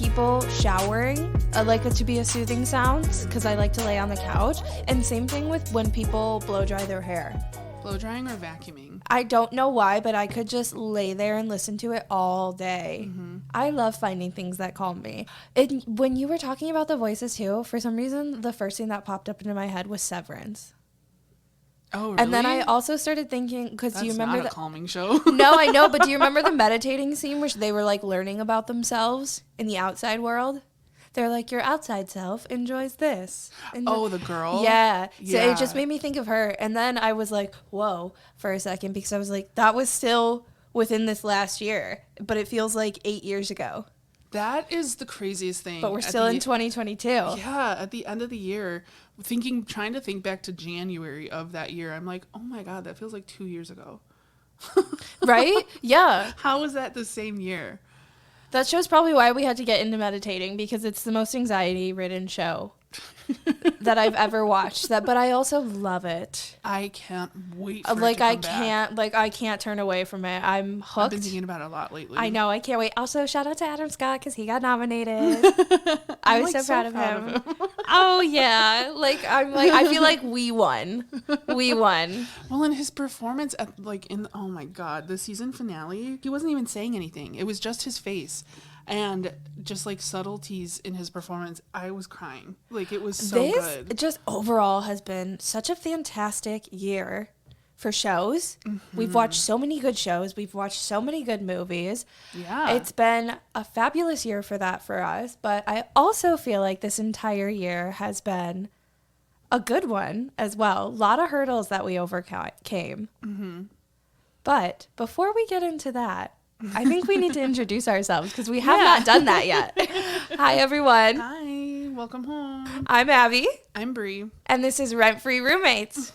people showering. I like it to be a soothing sound because I like to lay on the couch. And same thing with when people blow dry their hair. Blow drying or vacuuming? I don't know why, but I could just lay there and listen to it all day. Mm-hmm. I love finding things that calm me. When you were talking about the voices too, for some reason, the first thing that popped up into my head was Severance. Oh, really? And then I also started thinking, because do you remember not a calming show. No, I know, but do you remember the meditating scene where they were like learning about themselves in the outside world? They're like, your outside self enjoys this. And the girl? Yeah. So it just made me think of her. And then I was like, whoa, for a second, because I was like, that was still within this last year, but it feels like 8 years ago. That is the craziest thing. But we're still in 2022. Yeah, at the end of the year, trying to think back to January of that year, I'm like, oh my God, that feels like 2 years ago. Right? Yeah. How is that the same year? That shows probably why we had to get into meditating, because it's the most anxiety-ridden show that I've ever watched. But I also love it. I can't wait for it to come back. I can't turn away from it. I'm hooked. I've been thinking about it a lot lately. I know. I can't wait. Also, shout out to Adam Scott because he got nominated. I was so proud of him. Oh yeah. I feel like we won. We won. Well, in his performance oh my God, the season finale, he wasn't even saying anything. It was just his face. And just like subtleties in his performance, I was crying. Like, it was so good. This just overall has been such a fantastic year for shows. Mm-hmm. We've watched so many good shows. We've watched so many good movies. Yeah. It's been a fabulous year for that for us. But I also feel like this entire year has been a good one as well. A lot of hurdles that we overcame. Mm-hmm. But before we get into that, I think we need to introduce ourselves because we have not done that yet. Hi, everyone. Hi. Welcome home. I'm Abby. I'm Bri. And this is Rent Free Roommates.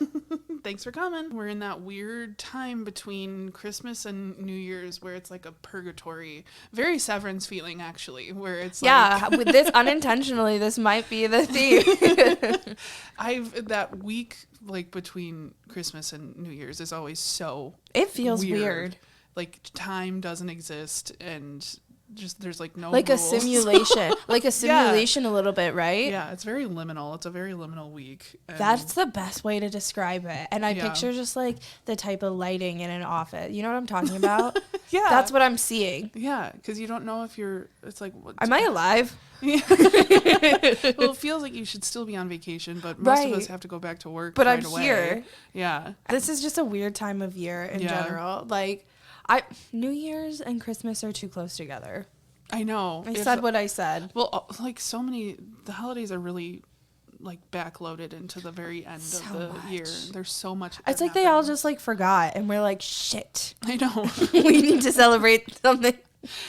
Thanks for coming. We're in that weird time between Christmas and New Year's where it's like a purgatory, very Severance feeling, actually, where it's with this unintentionally, this might be the theme. That week like between Christmas and New Year's is always so It feels weird. Like time doesn't exist and just there's like no like rules. A simulation a little bit, right? Yeah, it's very liminal. It's a very liminal week. That's the best way to describe it. And I picture just like the type of lighting in an office. You know what I'm talking about? Yeah, that's what I'm seeing. Yeah, because you don't know if it's like am I alive? Yeah. Well, it feels like you should still be on vacation, but most of us have to go back to work. But right I'm away. here. Yeah, this is just a weird time of year in general. Like New Year's and Christmas are too close together. I know. I said what I said. Well, like the holidays are really like backloaded into the very end of the year. There's so much. It's like they all just like forgot and we're like, shit. I know. We need to celebrate something.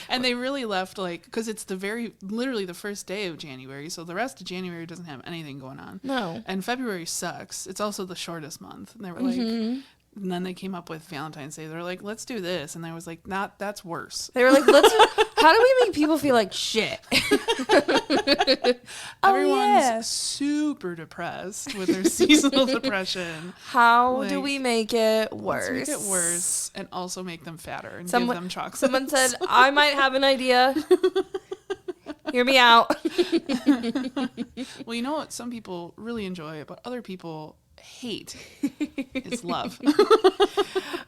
And they really left because it's literally the first day of January. So the rest of January doesn't have anything going on. No. And February sucks. It's also the shortest month. And they were like, and then they came up with Valentine's Day. They're like, let's do this. And I was like, that's worse. They were like, how do we make people feel like shit? Everyone's super depressed with their seasonal depression. How do we make it worse? Let's make it worse and also make them fatter and give them chocolates. Someone said, I might have an idea. Hear me out. Well, you know what some people really enjoy, but other people hate is love.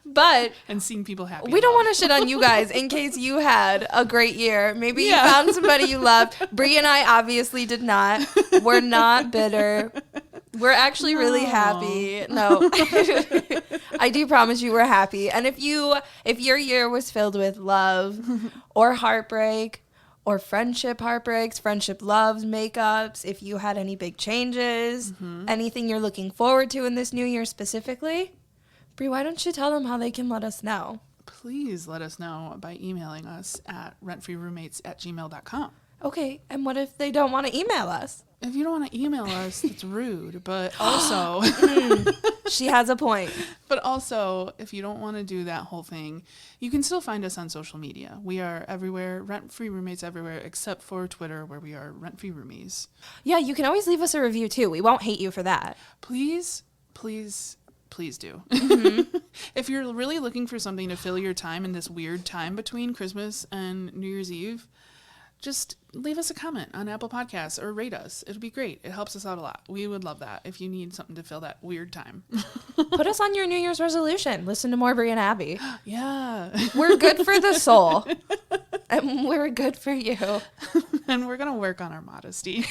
But and seeing people happy. We don't want to shit on you guys in case you had a great year. Maybe you found somebody you loved. Bri and I obviously did not. We're not bitter. We're actually really happy. No. I do promise you we're happy. And if your year was filled with love or heartbreak or friendship heartbreaks, friendship loves, makeups, if you had any big changes, anything you're looking forward to in this new year specifically, Bri, why don't you tell them how they can let us know? Please let us know by emailing us at rentfreeroommates@gmail.com. Okay, and what if they don't want to email us? If you don't want to email us, it's rude, but also... She has a point. But also, if you don't want to do that whole thing, you can still find us on social media. We are everywhere, Rent-Free Roommates everywhere, except for Twitter, where we are Rent-Free Roomies. Yeah, you can always leave us a review, too. We won't hate you for that. Please do. If you're really looking for something to fill your time in this weird time between Christmas and New Year's Eve, just leave us a comment on Apple Podcasts or rate us. It'll be great. It helps us out a lot. We would love that if you need something to fill that weird time. Put us on your New Year's resolution. Listen to more Bri and Abi. Yeah. We're good for the soul. And we're good for you. And we're going to work on our modesty.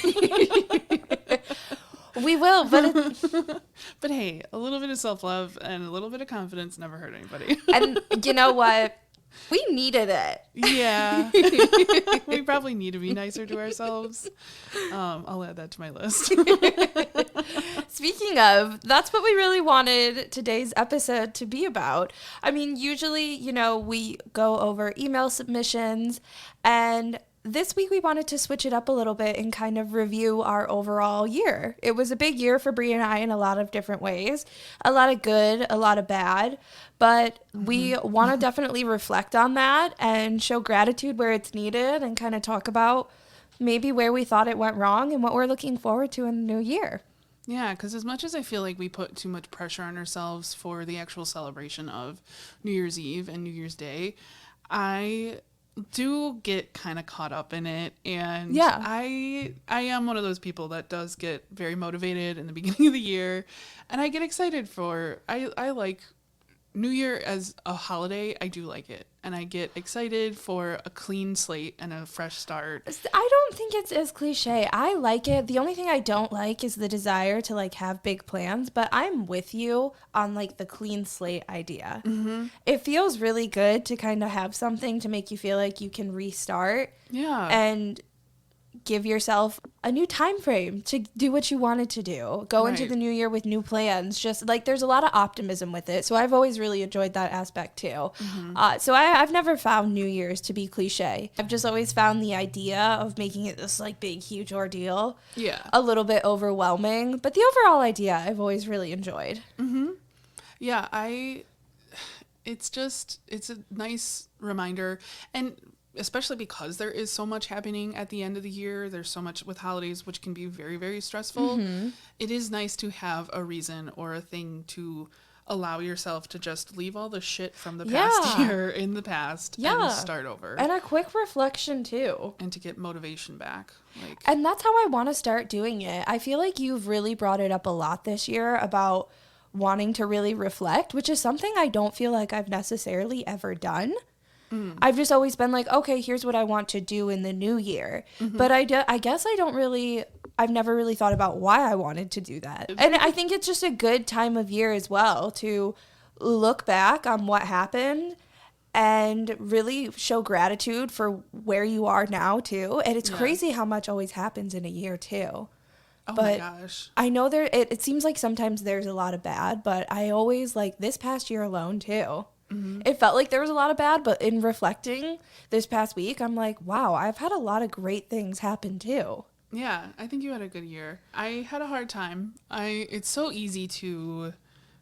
We will, but hey, a little bit of self-love and a little bit of confidence never hurt anybody. And you know what? We needed it. Yeah. We probably need to be nicer to ourselves. I'll add that to my list. Speaking of, that's what we really wanted today's episode to be about. I mean, usually, we go over email submissions, and this week we wanted to switch it up a little bit and kind of review our overall year. It was a big year for Bri and I in a lot of different ways. A lot of good, a lot of bad. But we want to definitely reflect on that and show gratitude where it's needed and kind of talk about maybe where we thought it went wrong and what we're looking forward to in the new year. Yeah, because as much as I feel like we put too much pressure on ourselves for the actual celebration of New Year's Eve and New Year's Day, I do get kind of caught up in it, and I am one of those people that does get very motivated in the beginning of the year, and I get excited I like New Year as a holiday. I do like it, and I get excited for a clean slate and a fresh start. I don't think it's as cliche. I like it. The only thing I don't like is the desire to have big plans, but I'm with you on the clean slate idea. Mm-hmm. It feels really good to kind of have something to make you feel like you can restart. Yeah. And give yourself a new time frame to do what you wanted to do. Go into the new year with new plans. Just there's a lot of optimism with it. So I've always really enjoyed that aspect too. Mm-hmm. So I've never found New Year's to be cliche. I've just always found the idea of making it this big, huge ordeal a little bit overwhelming. But the overall idea I've always really enjoyed. Mm-hmm. Yeah, it's a nice reminder. And especially because there is so much happening at the end of the year. There's so much with holidays, which can be very, very stressful. Mm-hmm. It is nice to have a reason or a thing to allow yourself to just leave all the shit from the past year in the past and start over. And a quick reflection too. And to get motivation back. And that's how I want to start doing it. I feel like you've really brought it up a lot this year about wanting to really reflect, which is something I don't feel like I've necessarily ever done. I've just always been okay, here's what I want to do in the new year. Mm-hmm. But I guess I've never really thought about why I wanted to do that. And I think it's just a good time of year as well to look back on what happened and really show gratitude for where you are now too. And it's crazy how much always happens in a year too. Oh my gosh. I know it seems like sometimes there's a lot of bad, but I always this past year alone too. Mm-hmm. It felt like there was a lot of bad, but in reflecting this past week, I'm wow, I've had a lot of great things happen too. Yeah, I think you had a good year. I had a hard time. It's so easy to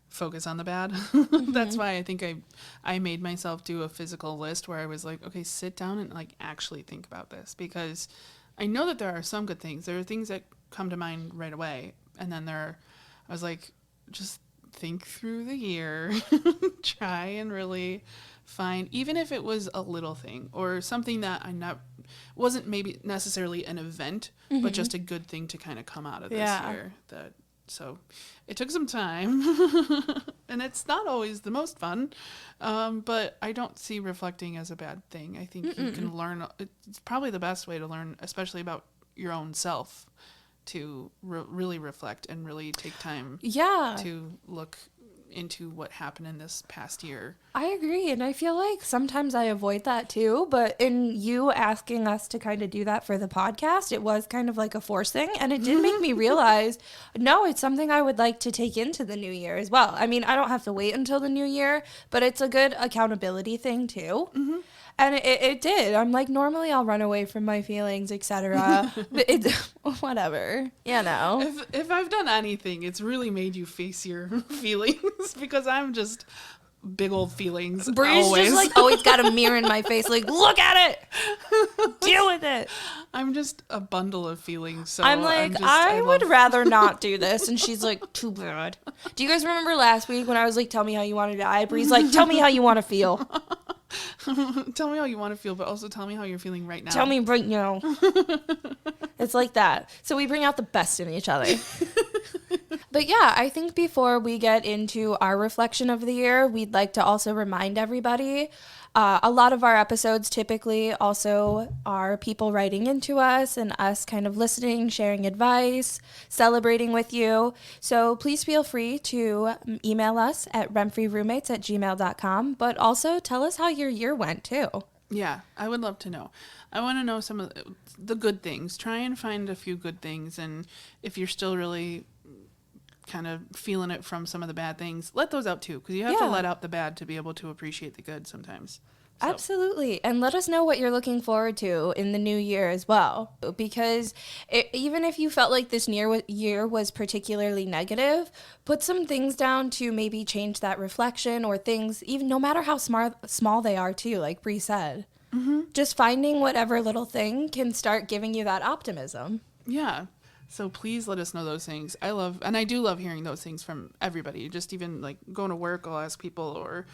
focus on the bad. Mm-hmm. That's why I think I made myself do a physical list where I was okay, sit down and actually think about this, because I know that there are some good things. There are things that come to mind right away, and then I was just think through the year, try and really find, even if it was a little thing or something that wasn't maybe necessarily an event, mm-hmm. but just a good thing to kind of come out of this year. So it took some time, and it's not always the most fun, but I don't see reflecting as a bad thing. I think you can learn. It's probably the best way to learn, especially about your own self, to really reflect and really take time to look into what happened in this past year. I agree, and I feel like sometimes I avoid that too, but in you asking us to kind of do that for the podcast, it was kind of a forced thing, and it did make me realize, no, it's something I would like to take into the new year as well. I mean, I don't have to wait until the new year, but it's a good accountability thing too. Mm-hmm. And it did. I'm normally I'll run away from my feelings, etc. But it's whatever, If I've done anything, it's really made you face your feelings, because I'm just big old feelings. Bri's always. Just always got a mirror in my face, look at it, deal with it. I'm just a bundle of feelings. So I'm I would rather not do this, and she's too bad. Do you guys remember last week when I was tell me how you want to die? Bri's tell me how you want to feel. Tell me how you want to feel, but also tell me how you're feeling right now. Tell me right now. It's like that. So we bring out the best in each other. But yeah, I think before we get into our reflection of the year, we'd like to also remind everybody, a lot of our episodes typically also are people writing into us and us kind of listening, sharing advice, celebrating with you. So please feel free to email us at rentfreeroommates@gmail.com, but also tell us how your year went too. Yeah, I would love to know. I want to know some of the good things. Try and find a few good things, and if you're still really kind of feeling it from some of the bad things, let those out too, because you have to let out the bad to be able to appreciate the good sometimes. So. Absolutely. And let us know what you're looking forward to in the new year as well. Because even if you felt like this year was particularly negative, put some things down to maybe change that reflection, or things, even no matter how small they are too, like Bri said. Mm-hmm. Just finding whatever little thing can start giving you that optimism. Yeah. So please let us know those things. I do love hearing those things from everybody. Just even like going to work, I'll ask people, or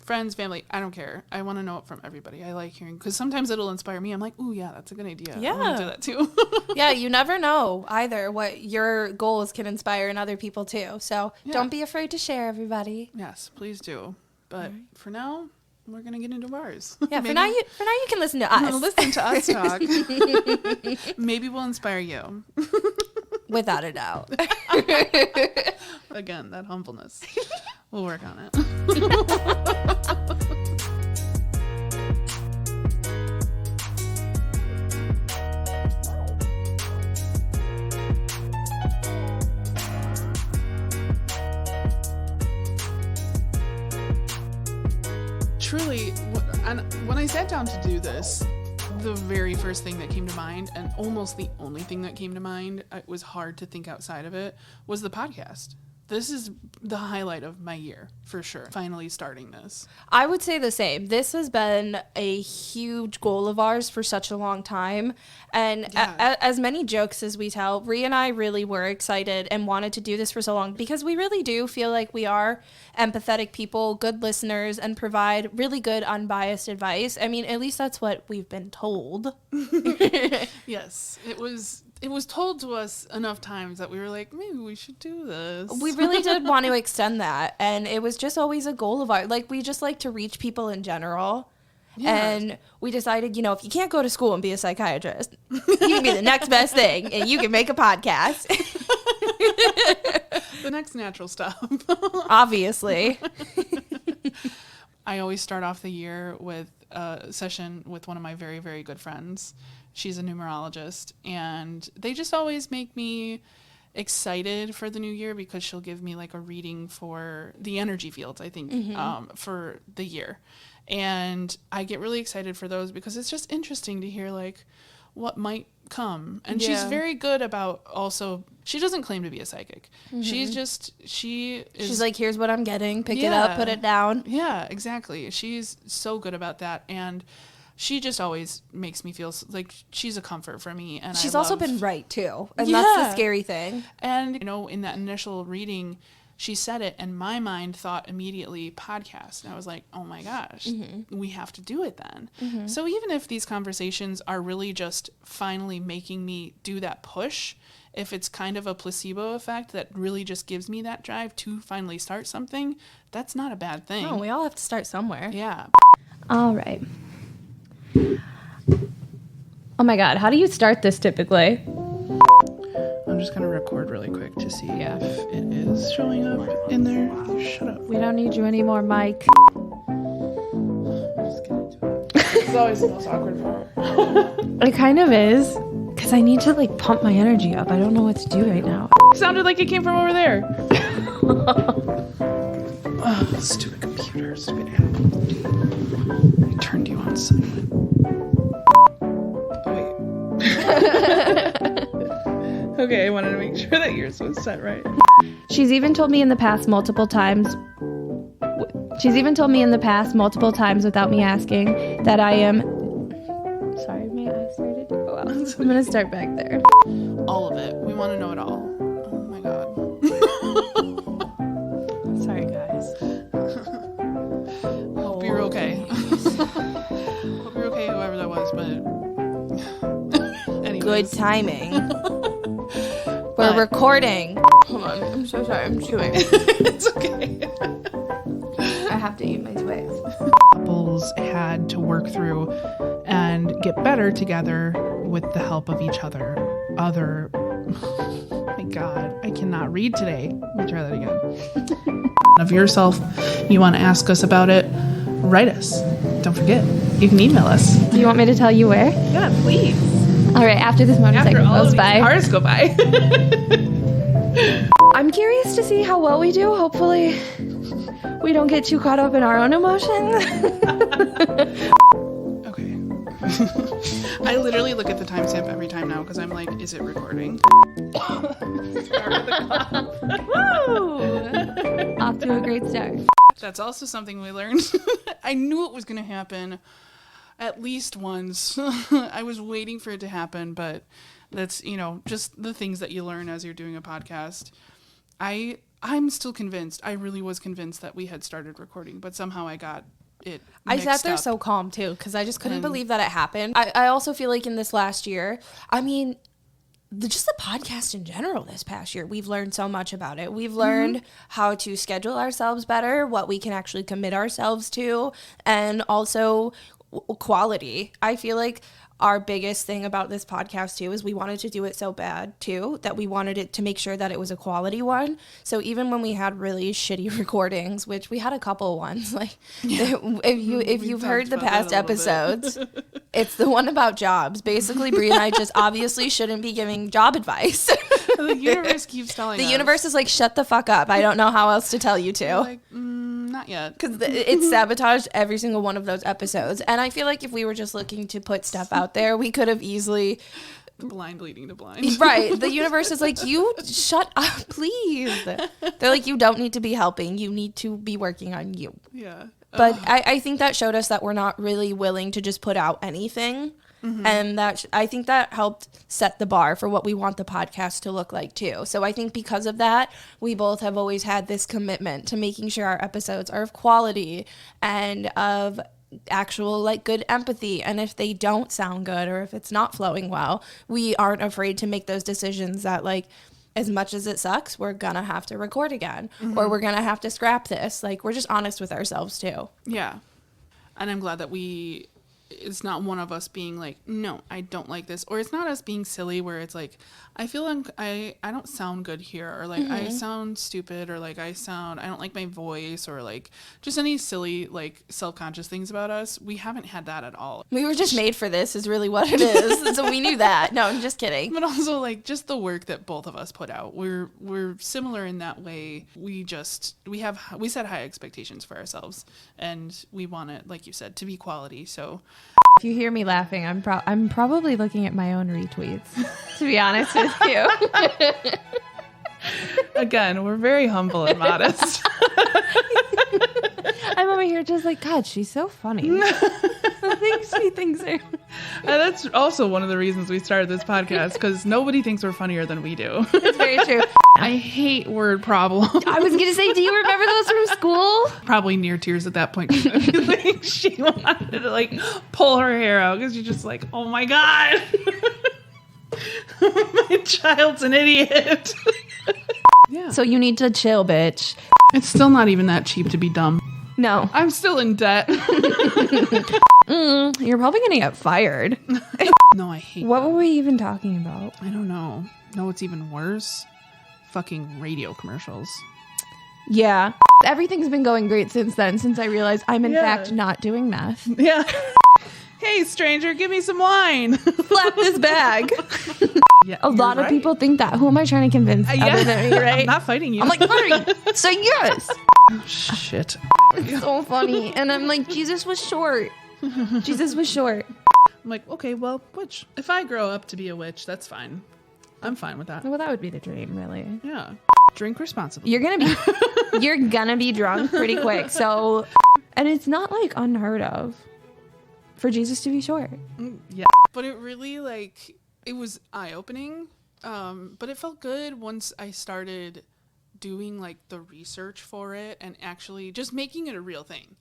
friends, family, I don't care. I want to know it from everybody. I like hearing, because sometimes it'll inspire me. I'm like, ooh, yeah, that's a good idea. Yeah. I want to do that too. Yeah, you never know either what your goals can inspire in other people too. So don't be afraid to share, everybody. Yes, please do. But for now, we're going to get into ours. Yeah, for now you can listen to us. Listen to us talk. Maybe we'll inspire you. Without a doubt. Again, that humbleness. We'll work on it. Truly, when I sat down to do this, the very first thing that came to mind, and almost the only thing that came to mind, it was hard to think outside of it, was the podcast. This is the highlight of my year, for sure. Finally starting this. I would say the same. This has been a huge goal of ours for such a long time. And as many jokes as we tell, Bri and I really were excited and wanted to do this for so long, because we really do feel like we are empathetic people, good listeners, and provide really good, unbiased advice. I mean, at least that's what we've been told. Yes, it was told to us enough times that we were like, maybe we should do this. We really did want to extend that. And it was just always a goal of ours. Like, we just like to reach people in general. Yeah. And we decided, if you can't go to school and be a psychiatrist, you can be the next best thing, and you can make a podcast. The next natural step. Obviously. I always start off the year with a session with one of my very, very good friends. She's a numerologist, and they just always make me excited for the new year, because she'll give me like a reading for the energy fields, I think, for the year. And I get really excited for those, because it's just interesting to hear like what might come. And she's very good about also, she doesn't claim to be a psychic. Mm-hmm. She's like, here's what I'm getting, pick it up, put it down. Yeah, exactly. She's so good about that. And she just always makes me feel like she's a comfort for me. And she's also been right too. And that's the scary thing. And, in that initial reading, she said it, and my mind thought immediately podcast. And I was like, oh my gosh, we have to do it then. Mm-hmm. So even if these conversations are really just finally making me do that push, if it's kind of a placebo effect that really just gives me that drive to finally start something, that's not a bad thing. No, we all have to start somewhere. Yeah. All right. Oh my God, how do you start this typically? I'm just going to record really quick to see if it is showing up in there. Shut up. We don't need you anymore, Mike. Just get into it. It's always the most awkward part. It kind of is, because I need to like pump my energy up. I don't know what to do right now. It sounded like it came from over there. Stupid computer, stupid app. I turned you on silent. Okay, I wanted to make sure that yours was set right. She's even told me in the past multiple times without me asking that I am... Sorry, my eyes started to go out. I'm going to start back there. All of it. We want to know it all. Oh my God. Sorry, guys. Hope you're okay. good timing. We're recording. Hold on. I'm so sorry. I'm chewing. It's okay. I have to eat my Twix. Couples had to work through and get better together with the help of each other. Oh my God, I cannot read today. Let me try that again. Of yourself, you want to ask us about it, write us. Don't forget, you can email us. Do you want me to tell you where? Yeah, please. All right, after this motorcycle goes by. Cars go by. I'm curious to see how well we do. Hopefully, we don't get too caught up in our own emotions. Okay. I literally look at the timestamp every time now because I'm like, is it recording? Woo! Off to a great start. That's also something we learned. I knew it was going to happen at least once. I was waiting for it to happen, but that's, just the things that you learn as you're doing a podcast. I'm still convinced. I really was convinced that we had started recording, but somehow I got it mixed I sat there up. so calm too because I just couldn't believe that it happened. I also feel like in this last year, just the podcast in general this past year, we've learned so much about it. We've learned how to schedule ourselves better, what we can actually commit ourselves to, and also quality. I feel like our biggest thing about this podcast too is we wanted to do it so bad too that we wanted it to make sure that it was a quality one. So even when we had really shitty recordings, which we had a couple ones, like if you've heard the past episodes, it's the one about jobs. Basically, Bri and I just obviously shouldn't be giving job advice. The universe keeps telling us. The universe is like, shut the fuck up. I don't know how else to tell you to. Like, not yet. Because it sabotaged every single one of those episodes. And I feel like if we were just looking to put stuff out there, we could have easily... Blind leading to blind. Right. The universe is like, you shut up, please. They're like, you don't need to be helping. You need to be working on you. Yeah. But I think that showed us that we're not really willing to just put out anything. Mm-hmm. And I think that helped set the bar for what we want the podcast to look like too. So I think because of that, we both have always had this commitment to making sure our episodes are of quality and of actual like good empathy. And if they don't sound good or if it's not flowing well, we aren't afraid to make those decisions that like, as much as it sucks, we're gonna have to record again or we're gonna have to scrap this. Like, we're just honest with ourselves too. Yeah. And I'm glad that it's not one of us being like, no, I don't like this. Or it's not us being silly where it's like, I feel like I don't sound good here. Or like, I sound stupid. Or like, I don't like my voice. Or like, just any silly, like, self-conscious things about us. We haven't had that at all. We were just made for this is really what it is. So we knew that. No, I'm just kidding. But also, like, just the work that both of us put out. We're similar in that way. We set high expectations for ourselves. And we want it, like you said, to be quality. So... If you hear me laughing, I'm probably looking at my own retweets, to be honest with you. Again, we're very humble and modest. I'm over here just like, God, she's so funny. The things she thinks are... That's also one of the reasons we started this podcast, because nobody thinks we're funnier than we do. That's very true. I hate word problems. I was going to say, do you remember those from school? Probably near tears at that point. Like, she wanted to like pull her hair out because she's just like, oh my God. My child's an idiot. Yeah. So you need to chill, bitch. It's still not even that cheap to be dumb. No. I'm still in debt. You're probably going to get fired. No, I hate What were we even talking about? I don't know. No, it's even worse. Fucking radio commercials. Yeah. Everything's been going great since then, since I realized I'm in fact not doing meth. Yeah. Hey, stranger, give me some wine. Slap this bag. Yeah, A lot of people think that. Who am I trying to convince other than me, right? I'm not fighting you. I'm like, Larry, say yes. Shit. It's so funny. And I'm like, Jesus was short. Jesus was short. I'm like, okay, well, witch. If I grow up to be a witch, that's fine. I'm fine with that. Well, that would be the dream, really. Yeah. Drink responsibly. You're gonna be drunk pretty quick. So, and it's not like unheard of for Jesus to be short. Yeah. But it really it was eye-opening. But it felt good once I started doing like the research for it and actually just making it a real thing.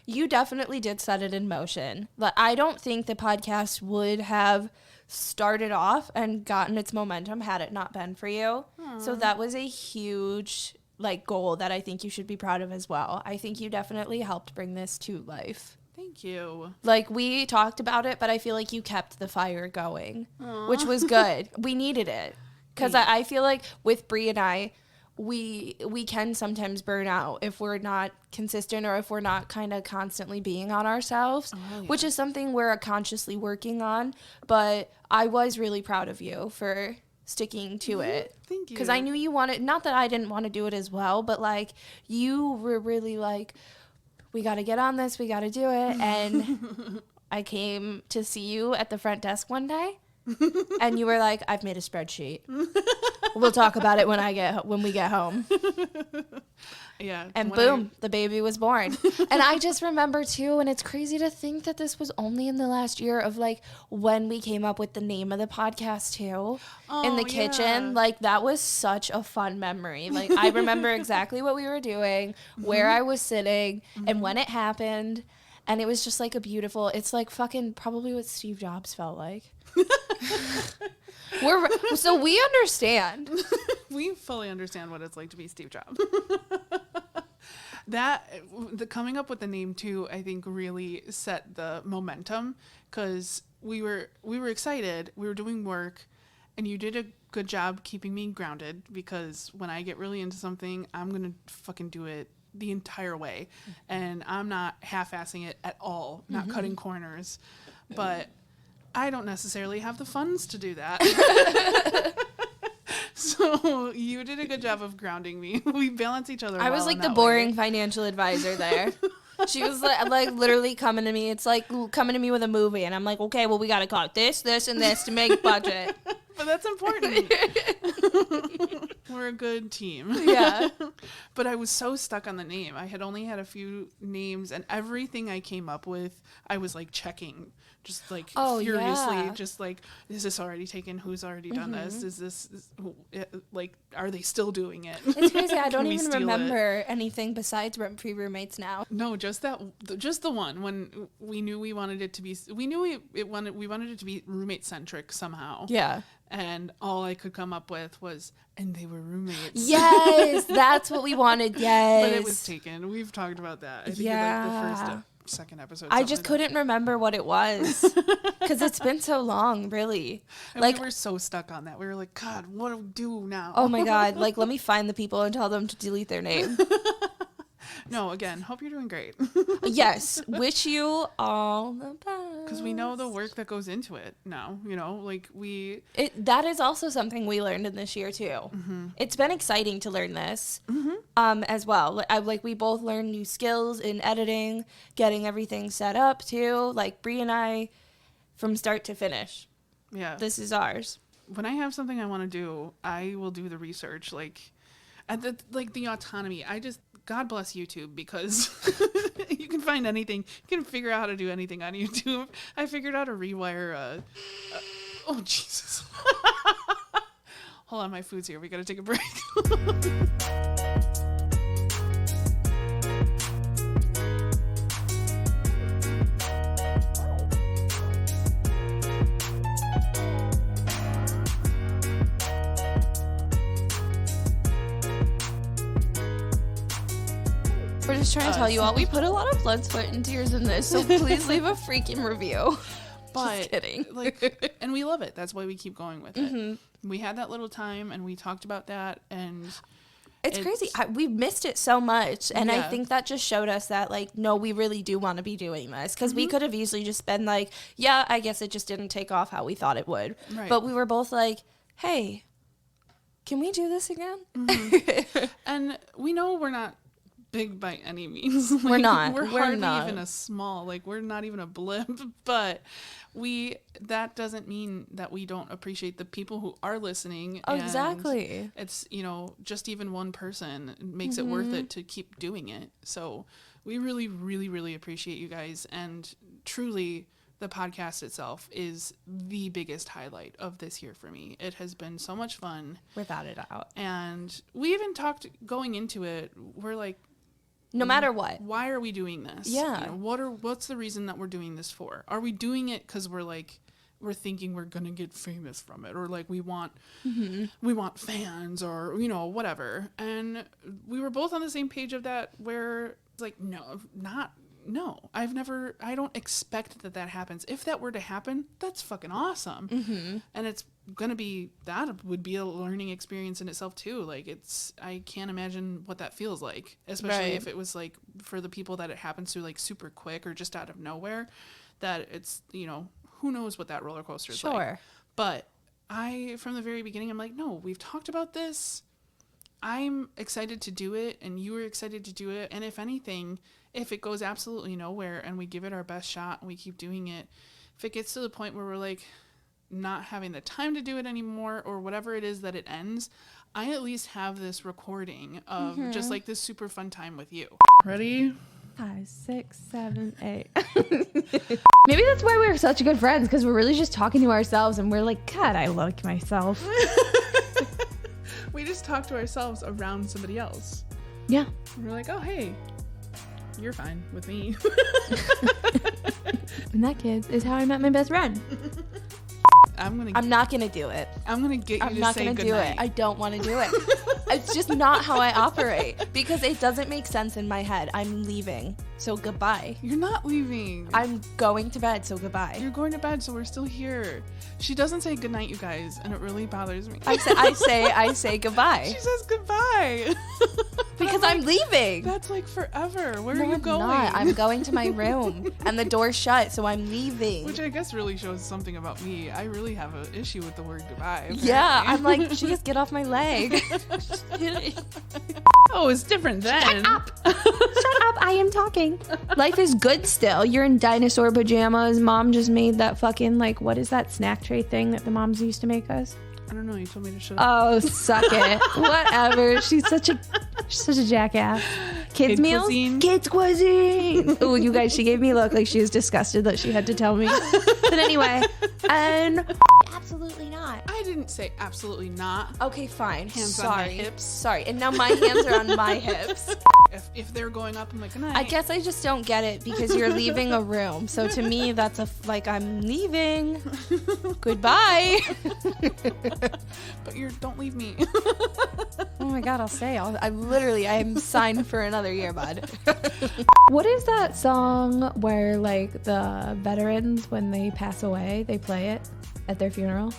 You definitely did set it in motion. But I don't think the podcast would have started off and gotten its momentum had it not been for you. Aww. So that was a huge like goal that I think you should be proud of as well. I think you definitely helped bring this to life. Thank you. Like, we talked about it, but I feel like you kept the fire going, which was good. We needed it. Because I feel like with Bri and I, we can sometimes burn out if we're not consistent or if we're not kind of constantly being on ourselves, which is something we're consciously working on. But I was really proud of you for sticking to it. Thank you. Because I knew you wanted, not that I didn't want to do it as well, but like you were really like, we got to get on this, we got to do it. And I came to see you at the front desk one day and you were like, I've made a spreadsheet. We'll talk about it when we get home. Yeah. And boom, the baby was born. And I just remember too, and it's crazy to think that this was only in the last year of like when we came up with the name of the podcast too, in the kitchen. Like that was such a fun memory. Like I remember exactly what we were doing, where I was sitting, and when it happened. And it was just like a beautiful, it's like fucking probably what Steve Jobs felt like. So we understand. We fully understand what it's like to be Steve Jobs. Coming up with the name too, I think really set the momentum because we were excited. We were doing work, and you did a good job keeping me grounded because when I get really into something, I'm gonna fucking do it the entire way, and I'm not half-assing it at all, not cutting corners, but I don't necessarily have the funds to do that. So you did a good job of grounding me. We balance each other. I was like the boring financial advisor there. She was like literally coming to me. It's like coming to me with a movie, and I'm like, okay, well, we got to cut this, and this to make budget. But that's important. We're a good team. Yeah. But I was so stuck on the name. I had only had a few names, and everything I came up with, I was like checking, just like furiously, just like, is this already taken? Who's already done this? Is this like, are they still doing it? It's crazy. I don't even remember anything besides Rent-Free Roommates now. No, just the one when we knew we wanted it to be. We knew we wanted it to be roommate centric somehow. Yeah. And all I could come up with was, and they were roommates. Yes, that's what we wanted. Yes. But it was taken. We've talked about that. I think in like the second episode. I just couldn't remember what it was because it's been so long, really. And like, we were so stuck on that. We were like, God, what do we do now? Oh my God. Like, let me find the people and tell them to delete their name. No, again, hope you're doing great. Yes. Wish you all the best. Because we know the work that goes into it now, like that is also something we learned in this year too. Mm-hmm. It's been exciting to learn this as well. Like we both learned new skills in editing, getting everything set up too. Like Bri and I, from start to finish. Yeah. This is ours. When I have something I want to do, I will do the research. Like, at the autonomy. God bless YouTube because you can find anything. You can figure out how to do anything on YouTube. I figured out how to rewire oh, Jesus. Hold on, my food's here. We got to take a break. We're just trying to tell you all, we put a lot of blood, sweat, and tears in this, so please leave a freaking review. But, just kidding. And we love it. That's why we keep going with it. We had that little time, and we talked about that, and it's crazy. We missed it so much, and I think that just showed us that, like, no, we really do want to be doing this, because we could have easily just been like, yeah, I guess it just didn't take off how we thought it would. Right. But we were both like, hey, can we do this again? And we know we're not big by any means. Like, we're not. We're hardly even a small, like, we're not even a blip, but that doesn't mean that we don't appreciate the people who are listening. Oh, exactly. It's, just even one person makes it worth it to keep doing it. So we really, really, really appreciate you guys. And truly, the podcast itself is the biggest highlight of this year for me. It has been so much fun. Without a doubt. And we even talked going into it. We're like, no matter what, why are we doing this? Yeah. What's the reason that we're doing this for? Are we doing it because we're like, we're thinking we're gonna get famous from it, or like we want fans, or you know, whatever. And we were both on the same page of that, where it's like, I don't expect that happens. If that were to happen, that's fucking awesome. And it's gonna be, that would be a learning experience in itself too. Like, I can't imagine what that feels like, especially if it was like for the people that it happens to, like super quick or just out of nowhere, that it's, you know, who knows what that roller coaster is like. But from the very beginning, I'm like, no, we've talked about this. I'm excited to do it, and you were excited to do it. And if anything, if it goes absolutely nowhere and we give it our best shot and we keep doing it, if it gets to the point where we're like not having the time to do it anymore, or whatever it is that it ends, I at least have this recording of just like this super fun time with you. Ready? 5, 6, 7, 8. Maybe that's why we're such good friends, because we're really just talking to ourselves, and we're like, God, I like myself. We just talk to ourselves around somebody else. Yeah. And we're like, oh, hey, you're fine with me. And that, kids, is how I met my best friend. I'm not gonna do it. I'm gonna get you to say goodnight. I'm not gonna do it. I don't want to do it. It's just not how I operate, because it doesn't make sense in my head. I'm leaving, so goodbye. You're not leaving. I'm going to bed, so goodbye. You're going to bed, so we're still here. She doesn't say goodnight, you guys, and it really bothers me. I say goodbye. She says goodbye. Because I'm leaving. That's like forever. Where are you going? I'm going to my room, and the door's shut, so I'm leaving. Which I guess really shows something about me. I really have an issue with the word goodbye. Apparently. Yeah, I'm like, jeez, get off my leg. Oh, it's different then. Shut up. Shut up. I am talking. Life is good still. You're in dinosaur pajamas. Mom just made that fucking, like, what is that snack tray thing that the moms used to make us? I don't know. You told me to shut up. Oh, suck it. Whatever. She's such a jackass. Kids meals? Cuisine. Kids cuisine. Oh, you guys, she gave me a look like she was disgusted that she had to tell me. But anyway, and absolutely not. I didn't say absolutely not. Okay, fine. Hands on my hips. Sorry. And now my hands are on my hips. If they're going up, I'm like, good night. I guess I just don't get it, because you're leaving a room. So to me, that's I'm leaving. Goodbye. But don't leave me. Oh my God, I'll stay. I am signed for another year, bud. What is that song where, like, the veterans, when they pass away, they play it at their funeral?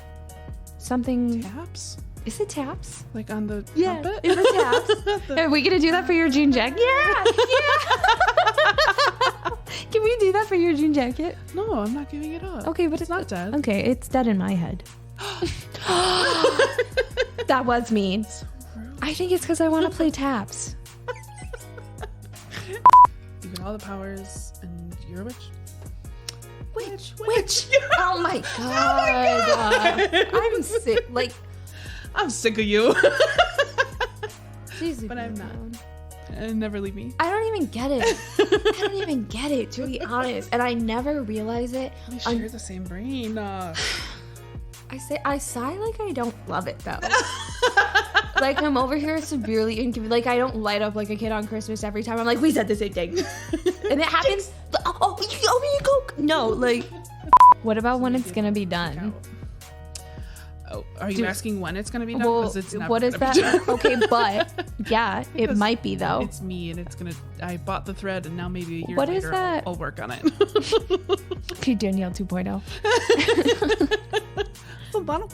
Something. Taps? Is it taps? Like on the yeah, trumpet? Is it taps? Are we gonna do that for your jean jacket? Yeah. Can we do that for your jean jacket? No, I'm not giving it up. Okay, but it's not dead. Okay, it's dead in my head. That was mean. So I think it's because I want to play taps. You get all the powers, and you're a witch. Witch. Oh my God. I'm sick. Like, I'm sick of you. Jeez, but I'm not. And never leave me. I don't even get it, to be honest. And I never realize it. We share the same brain. I sigh like I don't love it, though. Like, I'm over here severely inconvenient. Like, I don't light up like a kid on Christmas every time. I'm like, we said the same thing. And it happens. Oh, you go. No, like, what about when it's going to be done? Oh, are you asking when it's going to be done? Well, it's never what is that? Okay, but yeah, it might be though. It's me, and I bought the thread, and now maybe a year what later is that? I'll work on it. Okay, Danielle 2.0. Bottle.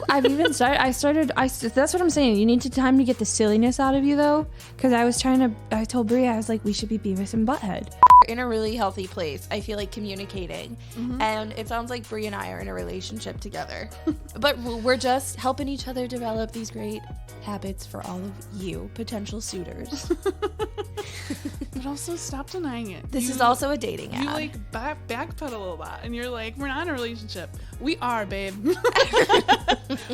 I've even started. That's what I'm saying. You need time to get the silliness out of you, though, because I told Bri, I was like, we should be Beavis and Butthead. In a really healthy place, I feel like, communicating, and it sounds like Bri and I are in a relationship together. But we're just helping each other develop these great habits for all of you potential suitors. But also stop denying it. This is also a dating app. You like backpedal a lot, and you're like, we're not in a relationship. We are, babe.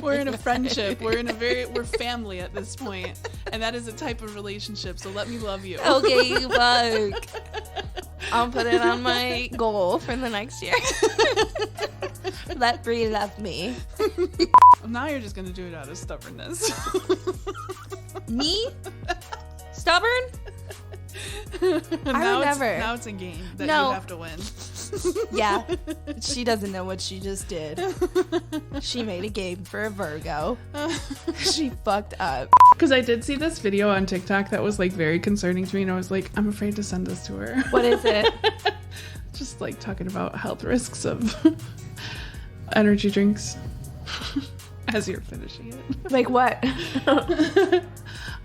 We're in a friendship. We're family at this point, and that is a type of relationship. So let me love you. Okay, you bug. I'll put it on my goal for the next year. Let Bri love me. Now you're just gonna do it out of stubbornness. Me? Stubborn? Now it's a game that you have to win. Yeah, she doesn't know what she just did. She made a game for a Virgo. She fucked up. Because I did see this video on TikTok that was like very concerning to me, and I was like, I'm afraid to send this to her. What is it? Just like talking about health risks of energy drinks. As you're finishing it. Like what?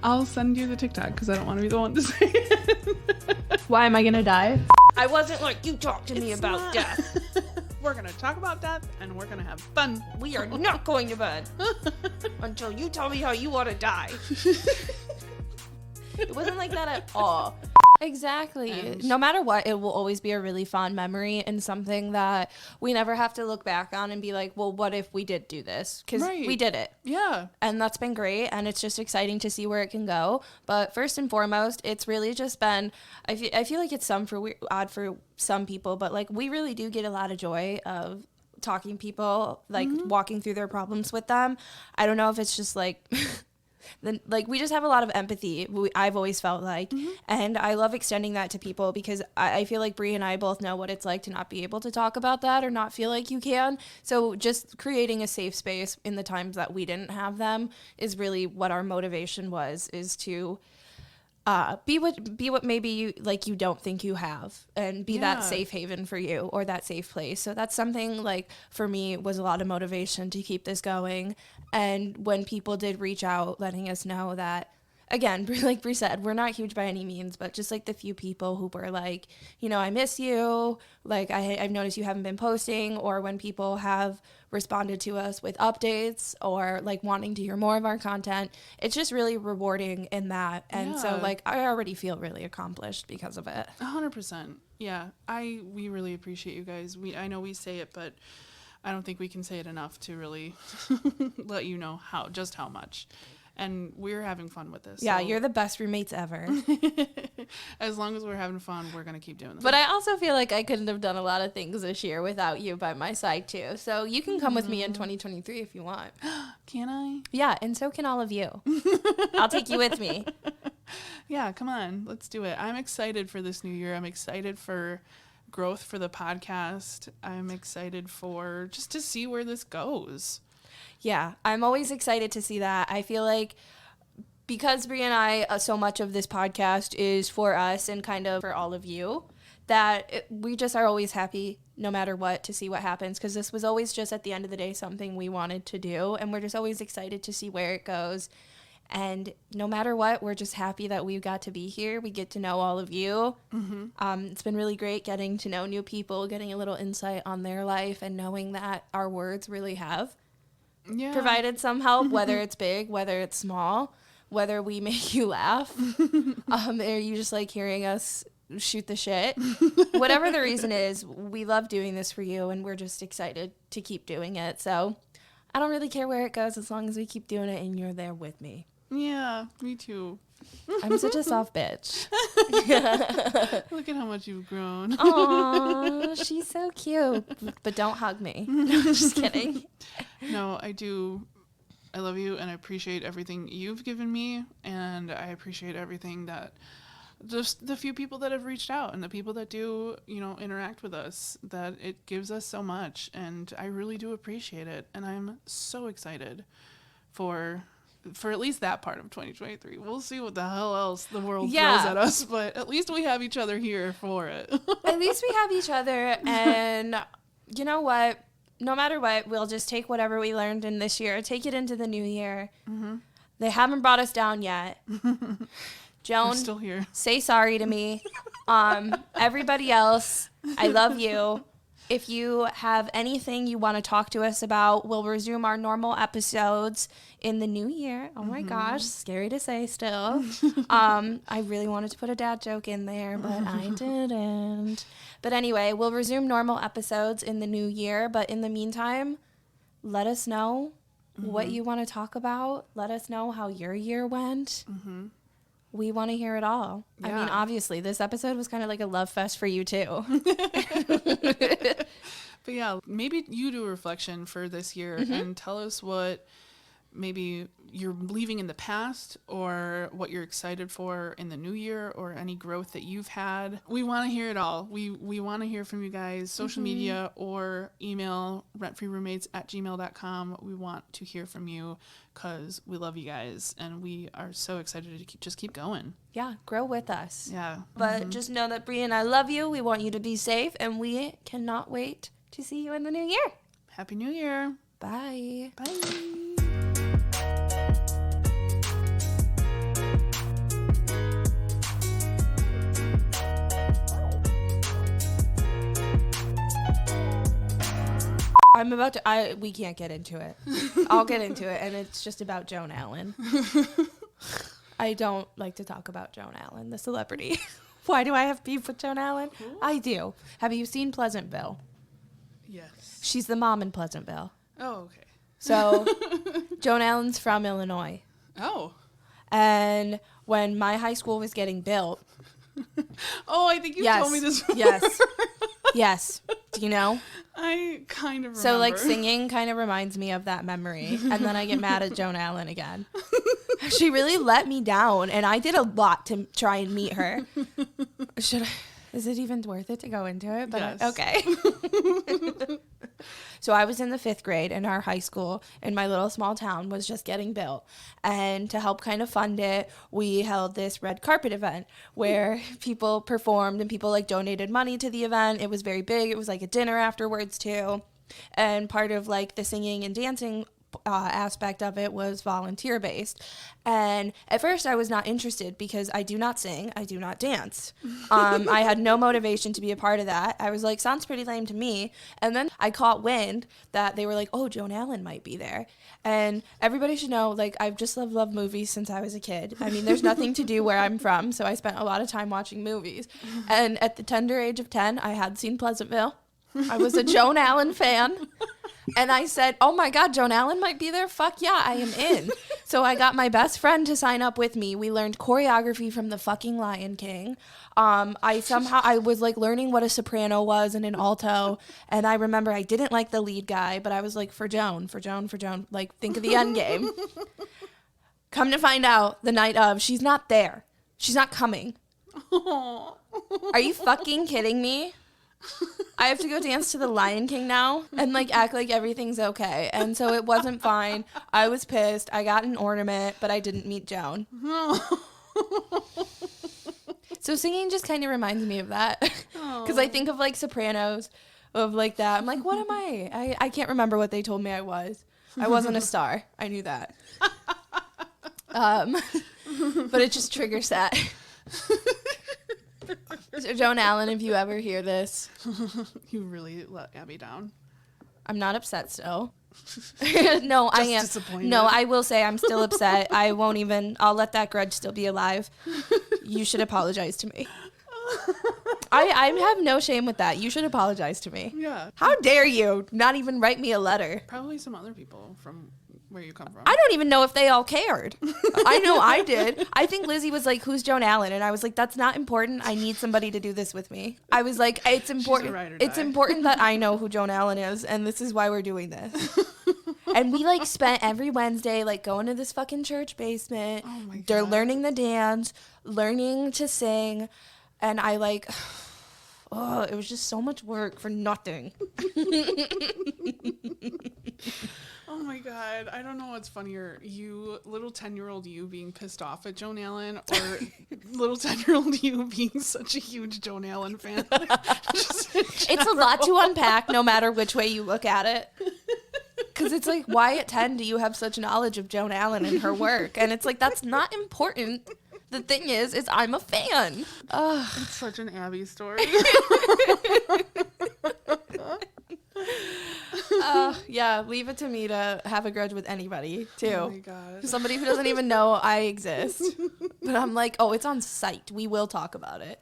I'll send you the TikTok because I don't want to be the one to say it. Why am I gonna die? I wasn't like, you talk to me about death. We're going to talk about death and we're going to have fun. We are not going to bed until you tell me how you want to die. It wasn't like that at all. Exactly. No matter what, it will always be a really fond memory and something that we never have to look back on and be like, well, what if we did do this? Because we did it. Yeah. And that's been great. And it's just exciting to see where it can go. But first and foremost, it's really just been, I feel like it's odd for some people, but like we really do get a lot of joy of talking people, like walking through their problems with them. I don't know if it's just like... Then like we just have a lot of empathy. I've always felt like, and I love extending that to people because I feel like Bri and I both know what it's like to not be able to talk about that or not feel like you can. So just creating a safe space in the times that we didn't have them is really what our motivation was, is to be what maybe you don't think you have, and be that safe haven for you, or that safe place. So that's something like for me was a lot of motivation to keep this going. And when people did reach out letting us know that, again, like Bri said, we're not huge by any means, but just like the few people who were like, you know, I miss you, like I've noticed you haven't been posting, or when people have responded to us with updates or like wanting to hear more of our content, it's just really rewarding in that. And so like I already feel really accomplished because of it. 100%. Yeah. We really appreciate you guys. I know we say it, but I don't think we can say it enough to really let you know just how much. And we're having fun with this. Yeah, so. You're the best roommates ever. As long as we're having fun, we're going to keep doing this. But I also feel like I couldn't have done a lot of things this year without you by my side, too. So you can come with me in 2023 if you want. Can I? Yeah, and so can all of you. I'll take you with me. Yeah, come on. Let's do it. I'm excited for this new year. I'm excited for growth for the podcast. I'm excited for just to see where this goes. Yeah, I'm always excited to see that. I feel like because Bri and I, so much of this podcast is for us and kind of for all of you, that we just are always happy no matter what to see what happens, because this was always just at the end of the day something we wanted to do, and we're just always excited to see where it goes. And no matter what, we're just happy that we got to be here. We get to know all of you. It's been really great getting to know new people, getting a little insight on their life, and knowing that our words really have provided some help, whether it's big, whether it's small, whether we make you laugh, or you just like hearing us shoot the shit. Whatever the reason is, we love doing this for you, and we're just excited to keep doing it. So I don't really care where it goes as long as we keep doing it and you're there with me. Yeah, me too. I'm such a soft bitch. Look at how much you've grown. Aw, she's so cute. But don't hug me. No, just kidding. No, I do. I love you, and I appreciate everything you've given me, and I appreciate everything that just the few people that have reached out and the people that do, interact with us, that it gives us so much, and I really do appreciate it, and I'm so excited for at least that part of 2023. We'll see what the hell else the world throws at us, but at least we have each other here for it. At least we have each other, and you know what? No matter what, we'll just take whatever we learned in this year, take it into the new year. They haven't brought us down yet. Joan, we're still here. Say sorry to me. Everybody else, I love you. If you have anything you want to talk to us about, we'll resume our normal episodes in the new year. Oh my gosh, scary to say still. I really wanted to put a dad joke in there, but I didn't. But anyway, we'll resume normal episodes in the new year. But in the meantime, let us know what you want to talk about. Let us know how your year went. We want to hear it all. Yeah. I mean, obviously, this episode was kind of like a love fest for you, too. But yeah, maybe you do a reflection for this year and tell us what maybe you're leaving in the past, or what you're excited for in the new year, or any growth that you've had. We want to hear it all. We want to hear from you guys, social media or email rentfreeroommates@gmail.com. We want to hear from you because we love you guys and we are so excited to keep going. Yeah, grow with us. Yeah. But just know that Bri and I love you. We want you to be safe, and we cannot wait to see you in the new year. Happy New Year. Bye. Bye. We can't get into it. I'll get into it, and it's just about Joan Allen. I don't like to talk about Joan Allen, the celebrity. Why do I have beef with Joan Allen? Cool. I do. Have you seen Pleasantville? Yes. She's the mom in Pleasantville. Oh, okay. So, Joan Allen's from Illinois. Oh. And when my high school was getting built... Oh, I think you told me this before. Yes. Yes. Do you know? I kind of remember. So, like, singing kind of reminds me of that memory. And then I get mad at Joan Allen again. She really let me down, and I did a lot to try and meet her. Is it even worth it to go into it? But yes. Okay. So I was in the 5th grade, and our high school in my little small town was just getting built. And to help kind of fund it, we held this red carpet event where people performed and people like donated money to the event. It was very big. It was like a dinner afterwards too. And part of like the singing and dancing aspect of it was volunteer based. And at first I was not interested because I do not sing, I do not dance. I had no motivation to be a part of that. I was like, sounds pretty lame to me. And then I caught wind that they were like, oh, Joan Allen might be there. And everybody should know, like, I've just loved movies since I was a kid. I mean, there's nothing to do where I'm from, so I spent a lot of time watching movies. And at the tender age of 10, I had seen Pleasantville. I was a Joan Allen fan. And I said, oh my God, Joan Allen might be there? Fuck yeah, I am in. So I got my best friend to sign up with me. We learned choreography from the fucking Lion King. I was like learning what a soprano was and an alto. And I remember I didn't like the lead guy, but I was like, for Joan. Like, think of the end game. Come to find out, the night of, she's not there. She's not coming. Are you fucking kidding me? I have to go dance to the Lion King now and like act like everything's okay. And so it wasn't fine. I was pissed. I got an ornament, but I didn't meet Joan. So singing just kind of reminds me of that. Because I think of like Sopranos, of like that. I'm like, what am I? I can't remember what they told me I was. I wasn't a star. I knew that. But it just triggers that. So Joan Allen, if you ever hear this. You really let Abby down. I'm not upset still. No, I am. Disappointed. No, I will say I'm still upset. I'll let that grudge still be alive. You should apologize to me. I have no shame with that. You should apologize to me. Yeah. How dare you not even write me a letter? Probably some other people from where you come from. I don't even know if they all cared. I know I did. I think Lizzie was like, who's Joan Allen? And I was like, that's not important. I need somebody to do this with me. I was like, it's important. It's important that I know who Joan Allen is, and this is why we're doing this. And we like spent every Wednesday like going to this fucking church basement. Oh my God. They're learning the dance, learning to sing, and I like, oh, it was just so much work for nothing. Oh my God. I don't know what's funnier. You, little 10-year-old you being pissed off at Joan Allen, or little 10-year-old you being such a huge Joan Allen fan. It's a lot to unpack no matter which way you look at it. Because it's like, why at 10 do you have such knowledge of Joan Allen and her work? And it's like, that's not important. The thing is I'm a fan. It's such an Abby story. Yeah, leave it to me to have a grudge with anybody, too. Oh my God. Somebody who doesn't even know I exist. But I'm like, oh, it's on site. We will talk about it.